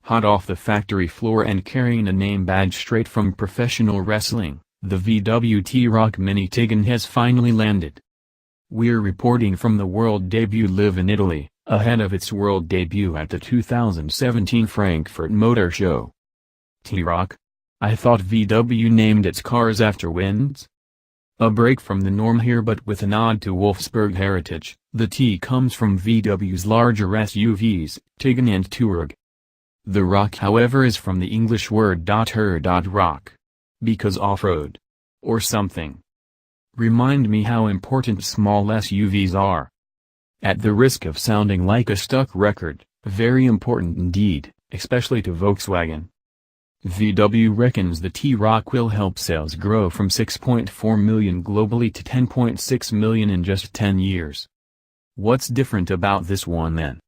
Hot off the factory floor and carrying a name badge straight from professional wrestling, the VW T-Roc mini-Tiguan has finally landed. We're reporting from the world debut live in Italy, ahead of its world debut at the 2017 Frankfurt Motor Show. T-Roc? I thought VW named its cars after winds? A break from the norm here, but with a nod to Wolfsburg heritage. The T comes from VW's larger SUVs, Tiguan and Touareg. The Roc however is from the English word rock. Because off-road. Or something. Remind me how important small SUVs are. At the risk of sounding like a stuck record, very important indeed, especially to Volkswagen. VW reckons the T-Roc will help sales grow from 6.4 million globally to 10.6 million in just 10 years. What's different about this one then?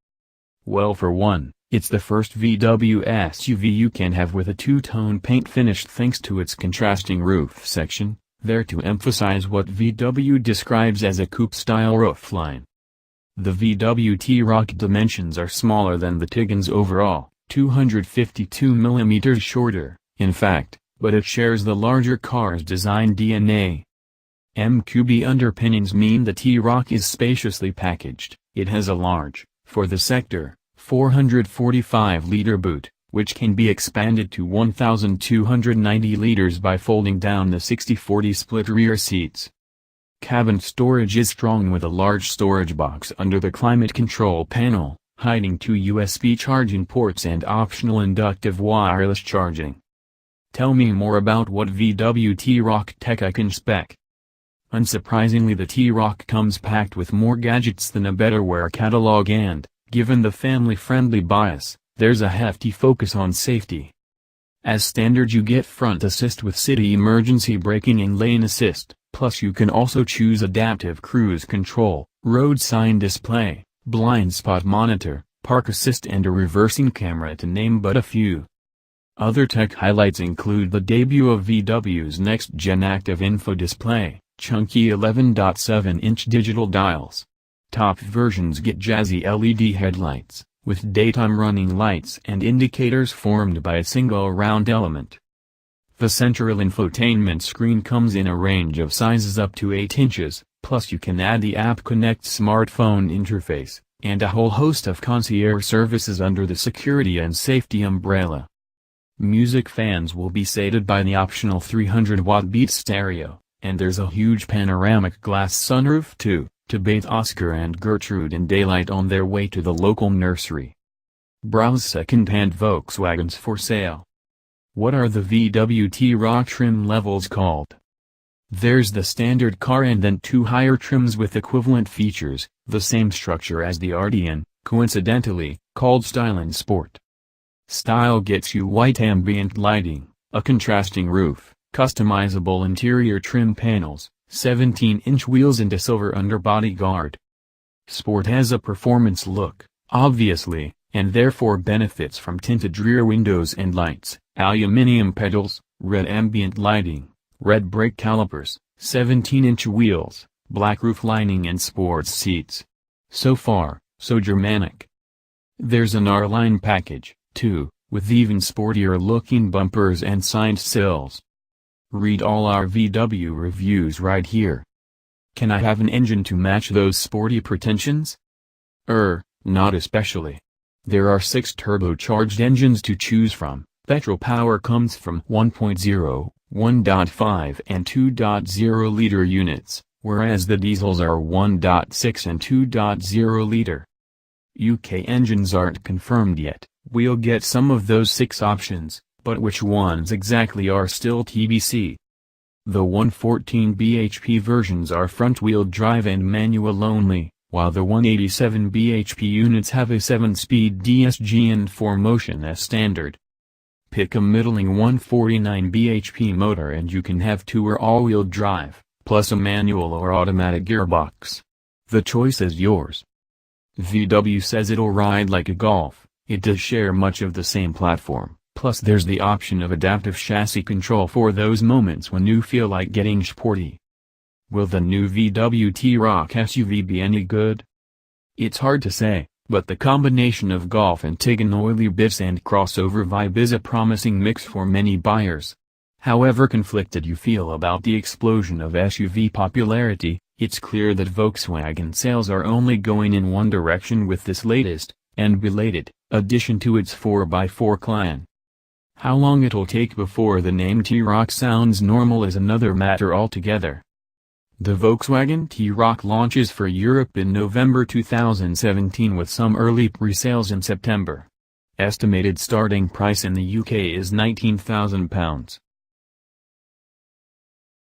Well, for one, it's the first VW SUV you can have with a two-tone paint finish thanks to its contrasting roof section, there to emphasize what VW describes as a coupe-style roofline. The VW T-Roc dimensions are smaller than the Tiguan's overall, 252 mm shorter, in fact, but it shares the larger car's design DNA. MQB underpinnings mean the T-Roc is spaciously packaged. It has a large, for the sector, 445-liter boot, which can be expanded to 1,290 liters by folding down the 60/40 split rear seats. Cabin storage is strong with a large storage box under the climate control panel, hiding 2 USB charging ports and optional inductive wireless charging. Tell me more about what VW T-Roc tech I can spec. Unsurprisingly, the T-Roc comes packed with more gadgets than a Betterware catalog and, given the family-friendly bias, there's a hefty focus on safety. As standard you get front assist with city emergency braking and lane assist, plus you can also choose adaptive cruise control, road sign display, blind spot monitor, park assist and a reversing camera to name but a few. Other tech highlights include the debut of VW's next-gen active info display, chunky 11.7-inch digital dials. Top versions get jazzy LED headlights, with daytime running lights and indicators formed by a single round element. The central infotainment screen comes in a range of sizes up to 8 inches, plus you can add the App Connect smartphone interface, and a whole host of concierge services under the security and safety umbrella. Music fans will be sated by the optional 300-watt Beats stereo, and there's a huge panoramic glass sunroof too, to bathe Oscar and Gertrude in daylight on their way to the local nursery. Browse second-hand Volkswagens for sale. What are the VW T-Roc trim levels called? There's the standard car and then 2 higher trims with equivalent features, the same structure as the Arteon, coincidentally, called Style and Sport. Style gets you white ambient lighting, a contrasting roof, customizable interior trim panels, 17-inch wheels and a silver underbody guard. Sport has a performance look, obviously, and therefore benefits from tinted rear windows and lights, aluminum pedals, red ambient lighting, red brake calipers, 17-inch wheels, black roof lining and sports seats. So far, so Germanic. There's an R-Line package, too, with even sportier-looking bumpers and side sills. Read all our VW reviews right here. Can I have an engine to match those sporty pretensions? Not especially. There are 6 turbocharged engines to choose from. Petrol power comes from 1.0, 1.5 and 2.0 liter units, whereas the diesels are 1.6 and 2.0 liter. UK engines aren't confirmed yet. We'll get some of those 6 options, but which ones exactly are still TBC. The 114 bhp versions are front-wheel drive and manual only, while the 187 bhp units have a 7-speed DSG and 4Motion as standard. Pick a middling 149 bhp motor and you can have 2 or all-wheel drive, plus a manual or automatic gearbox. The choice is yours. VW says it'll ride like a Golf. It does share much of the same platform, plus there's the option of adaptive chassis control for those moments when you feel like getting sporty. Will the new VW T-Roc SUV be any good? It's hard to say, But the combination of Golf and Tiguan oily bits and crossover vibe is a promising mix for many buyers. However conflicted you feel about the explosion of SUV popularity, it's clear that Volkswagen sales are only going in one direction with this latest, and belated, addition to its 4x4 clan. How long it'll take before the name T-Roc sounds normal is another matter altogether. The Volkswagen T-Roc launches for Europe in November 2017 with some early pre-sales in September. Estimated starting price in the UK is £19,000.